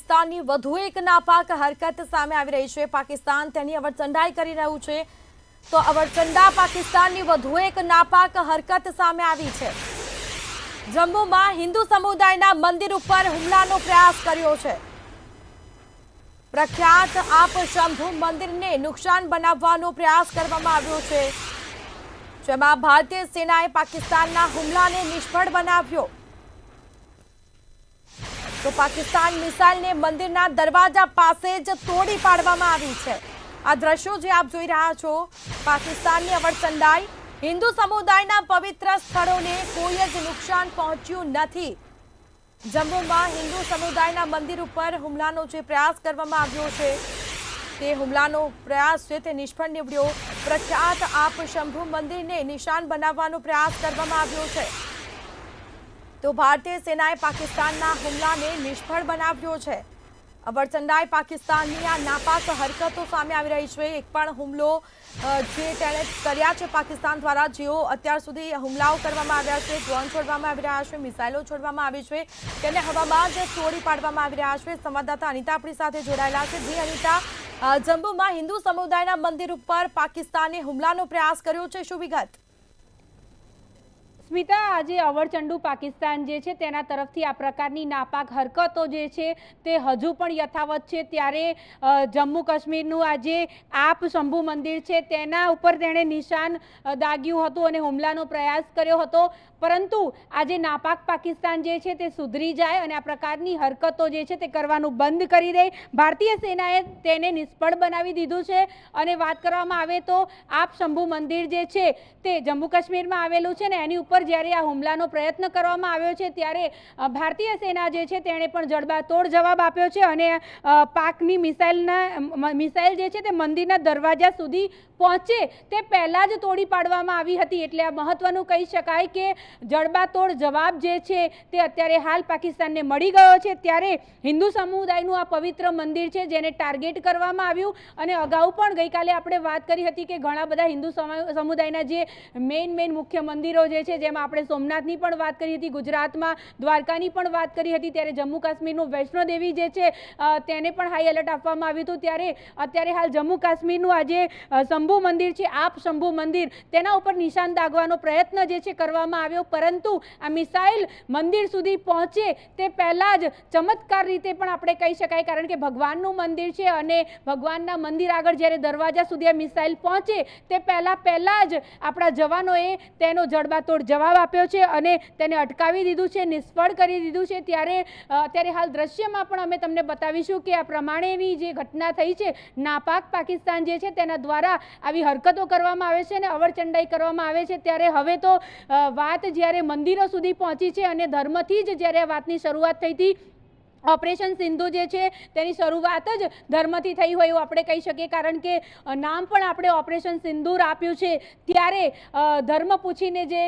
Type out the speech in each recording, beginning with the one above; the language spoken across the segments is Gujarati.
પાકિસ્તાનની વધુ એક નાપાક હરકત સામે આવી રહી છે। પાકિસ્તાન તેની અવરચંડાઈ કરી રહ્યું છે, તો અવરચંડા પાકિસ્તાનની વધુ એક નાપાક હરકત સામે આવી છે। જમ્મુમાં હિન્દુ સમુદાયના મંદિર ઉપર હુમલાનો પ્રયાસ કર્યો છે। પ્રખ્યાત આપ શંભુ મંદિરને નુકસાન બનાવવાનો પ્રયાસ કરવામાં આવ્યો છે, જેમાં ભારતીય સેનાએ પાકિસ્તાનના હુમલાને નિષ્ફળ બનાવ્યો। તો પાકિસ્તાન મિસાઇલને મંદિરના દરવાજા પાસે જ તોડી પાડવામાં આવી છે। આ દ્રશ્યો જે આપ જોઈ રહ્યા છો, પાકિસ્તાનની અવરચંડાઈ, હિન્દુ સમુદાયના પવિત્ર સ્થળોને કોઈ જ નુકસાન પહોંચ્યું નથી। જમ્મુમાં હિન્દુ સમુદાયના મંદિર ઉપર હુમલાનો જે પ્રયાસ કરવામાં આવ્યો છે, તે હુમલાનો પ્રયાસ છે તે નિષ્ફળ નીવડ્યો। પ્રખ્યાત આપ શંભુ મંદિરને નિશાન બનાવવાનો પ્રયાસ કરવામાં આવ્યો છે, તો ભારતીય સેનાએ પાકિસ્તાનના હુમલાને નિષ્ફળ બનાવ્યો છે। અવરચંડાઈ પાકિસ્તાનની આ નાપાક હરકતો સામે આવી રહી છે। એક પણ હુમલો જે તેણે કર્યા છે પાકિસ્તાન દ્વારા, જેઓ અત્યાર સુધી હુમલાઓ કરવામાં આવ્યા છે, ડ્રોન છોડવામાં આવી રહ્યા છે, મિસાઇલો છોડવામાં આવી છે, તેને હવામાં જ તોડી પાડવામાં આવી રહ્યા છે। સંવાદદાતા અનિતા આપણી સાથે જોડાયેલા છે। જી અનિતા, જમ્મુમાં હિન્દુ સમુદાયના મંદિર ઉપર પાકિસ્તાને હુમલાનો પ્રયાસ કર્યો છે, શું વિગત? સ્મિતા, આજે અવરચંડુ પાકિસ્તાન જે છે તેના તરફથી આ પ્રકારની નાપાક હરકતો જે છે તે હજુ પણ યથાવત છે। ત્યારે જમ્મુ કાશ્મીરનું આજે આપ શંભુ મંદિર છે તેના ઉપર તેણે નિશાન દાગ્યું હતું અને હુમલાનો પ્રયાસ કર્યો હતો, પરંતુ આજે નાપાક પાકિસ્તાન જે છે તે સુધરી જાય અને આ પ્રકારની હરકતો જે છે તે કરવાનું બંધ કરી દે। ભારતીય સેનાએ તેને નિષ્ફળ બનાવી દીધું છે। અને વાત કરવામાં આવે તો આપ શંભુ મંદિર જે છે તે જમ્મુ કાશ્મીરમાં આવેલું છે ને, એની ઉપર જ્યારે આ હુમલાનો પ્રયત્ન કરવામાં આવ્યો છે ત્યારે ભારતીય સેના જે છે તેણે પણ જડબાતોડ જવાબ આપ્યો છે અને પાકની મિસાઇલ જે છે તે મંદિરના દરવાજા સુધી પહોંચે તે પહેલા જ તોડી પાડવામાં આવી હતી। એટલે આ મહત્વનું કહી શકાય કે જડબાતોડ જવાબ જે છે તે અત્યારે હાલ પાકિસ્તાનને મળી ગયો છે। ત્યારે હિન્દુ સમુદાયનું આ પવિત્ર મંદિર છે જેને ટાર્ગેટ કરવામાં આવ્યું, અને અગાઉ પણ ગઈકાલે આપણે વાત કરી હતી કે ઘણા બધા હિન્દુ સમુદાયના જે મેઇન મુખ્ય મંદિરો જે છે, જેમાં આપણે સોમનાથની પણ વાત કરી હતી, ગુજરાતમાં દ્વારકાની પણ વાત કરી હતી, ત્યારે જમ્મુ કાશ્મીરનું વૈષ્ણોદેવી જે છે તેને પણ હાઈ એલર્ટ આપવામાં આવ્યું હતું। ત્યારે અત્યારે હાલ જમ્મુ કાશ્મીરનું આજે શંભુ મંદિર છે, આપ શંભુ મંદિર, તેના ઉપર નિશાન દાગવાનો પ્રયત્ન જે છે કરવામાં આવ્યો, પરંતુ આ મિસાઇલ મંદિર સુધી પહોંચે તે પહેલા જ ચમત્કાર રીતે પણ આપણે કહી શકાય, કારણ કે ભગવાનનું મંદિર છે અને ભગવાનના મંદિર આગળ જ્યારે દરવાજા સુધી આ મિસાઇલ પહોંચે તે પહેલા જ આપણા જવાનોએ તેનો જડબાતોડ જવાબ આપ્યો છે અને તેને અટકાવી દીધું છે, નિષ્ફળ કરી દીધું છે। ત્યારે હાલ દ્રશ્યમાં પણ અમે તમને બતાવીશું કે આ પ્રમાણેની જે ઘટના થઈ છે, નાપાક પાકિસ્તાન જે છે તેના દ્વારા આવી હરકતો કરવામાં આવે છે અને અવરચંડાઈ કરવામાં આવે છે। ત્યારે હવે તો વાત જ્યારે મંદિરો સુધી પહોંચી છે અને ધર્મથી જ જ્યારે આ વાતની શરૂઆત થઈ હતી, ઓપરેશન સિંધુ જે છે તેની શરૂઆત જ ધર્મથી થઈ હોય એવું આપણે કહી શકીએ, કારણ કે નામ પણ આપણે ઓપરેશન સિંદૂર આપ્યું છે। ત્યારે ધર્મ પૂછીને જે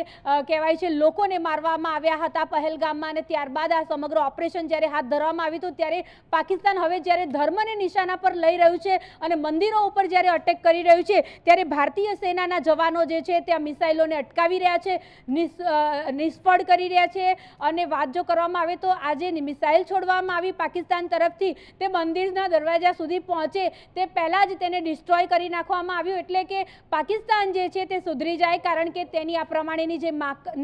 કહેવાય છે લોકોને મારવામાં આવ્યા હતા પહેલગામમાં, અને ત્યારબાદ આ સમગ્ર ઓપરેશન જ્યારે હાથ ધરવામાં આવ્યું હતું, ત્યારે પાકિસ્તાન હવે જ્યારે ધર્મને નિશાના પર લઈ રહ્યું છે અને મંદિરો ઉપર જ્યારે અટેક કરી રહ્યું છે, ત્યારે ભારતીય સેનાના જવાનો જે છે ત્યાં મિસાઇલોને અટકાવી રહ્યા છે, નિષ્ફળ કરી રહ્યા છે। અને વાત જો કરવામાં આવે તો આજે મિસાઇલ છોડવા આવી પાકિસ્તાન તરફથી, તે મંદિરના દરવાજા સુધી પહોંચે તે પહેલા જ તેને ડિસ્ટ્રોય કરી નાખવામાં આવ્યું, એટલે કે પાકિસ્તાન જે છે તે સુધરી જાય, કારણ કે તેની આ પ્રમાણેની જે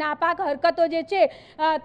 નાપાક હરકતો જે છે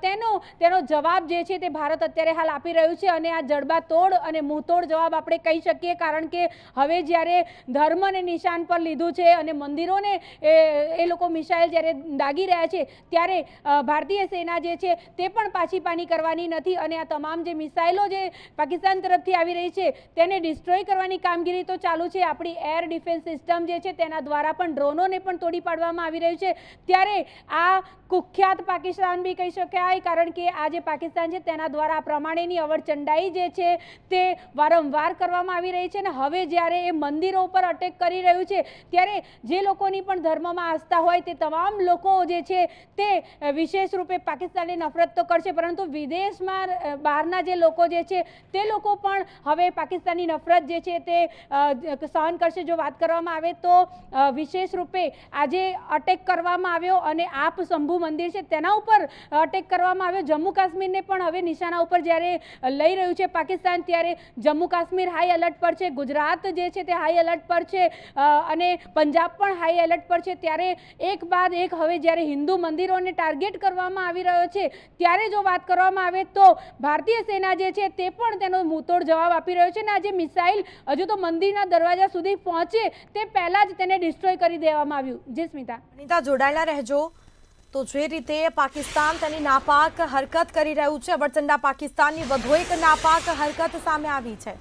તેનો જવાબ જે છે તે ભારત અત્યારે હાલ આપી રહ્યું છે। અને આ જડબાતોડ અને મુંહતોડ જવાબ આપણે કહી શકીએ, કારણ કે હવે જ્યારે ધર્મને નિશાન પર લીધું છે અને મંદિરોને એ લોકો મિસાઇલ જ્યારે દાગી રહ્યા છે, ત્યારે ભારતીય સેના જે છે તે પણ પાછી પાની કરવાની નથી અને આ તમામ જે મિસાઇલો જે પાકિસ્તાન તરફથી આવી રહી છે તેને ડિસ્ટ્રોય કરવાની કામગીરી તો ચાલુ છે। આપણી એર ડિફેન્સ સિસ્ટમ જે છે તેના દ્વારા પણ ડ્રોનોને પણ તોડી પાડવામાં આવી રહ્યું છે। ત્યારે આ કુખ્યાત પાકિસ્તાન બી કહી શકાય, કારણ કે આ જે પાકિસ્તાન છે તેના દ્વારા આ પ્રમાણેની અવરચંડાઈ જે છે તે વારંવાર કરવામાં આવી રહી છે, અને હવે જ્યારે એ મંદિરો ઉપર અટેક કરી રહ્યું છે, ત્યારે જે લોકોની પણ ધર્મમાં આસ્થા હોય તે તમામ લોકો જે છે તે વિશેષ રૂપે પાકિસ્તાનની નફરત તો કરશે, પરંતુ વિદેશમાં બહારના જે જે લોકો જે છે તે લોકો પણ હવે પાકિસ્તાની નફરત જે છે તે સહન કરશે. જો વાત કરવામાં આવે તો વિશેષ રૂપે આજે અટેક કરવામાં આવ્યો અને આપ શંભુ મંદિર છે તેના ઉપર અટેક કરવામાં આવ્યો. જમ્મુ કાશ્મીરને પણ હવે નિશાના ઉપર જ્યારે લઈ રહ્યું છે પાકિસ્તાન, ત્યારે જમ્મુ કાશ્મીર હાઈ એલર્ટ પર છે, ગુજરાત જે છે તે હાઈ એલર્ટ પર છે અને પંજાબ પણ હાઈ એલર્ટ પર છે. ત્યારે એક બાદ એક હવે જ્યારે હિન્દુ મંદિરોને ટાર્ગેટ કરવામાં આવી રહ્યો છે, ત્યારે જો વાત કરવામાં આવે તો ભારતીય સેના જે છે તે પણ તેનો મુંહતોડ જવાબ આપી રહ્યો છે અને આજે મિસાઇલ હજુ તો મંદિરના દરવાજા સુધી પહોંચે તે પહેલા જ તેને ડિસ્ટ્રોય કરી દેવામાં આવ્યું. જી સ્મિતા. અનિતા, જોડાયેલા રહેજો. તો જે રીતે પાકિસ્તાન તેની નાપાક હરકત કરી રહ્યું છે, અવરચંડા પાકિસ્તાનની વધુ એક નાપાક હરકત સામે આવી છે.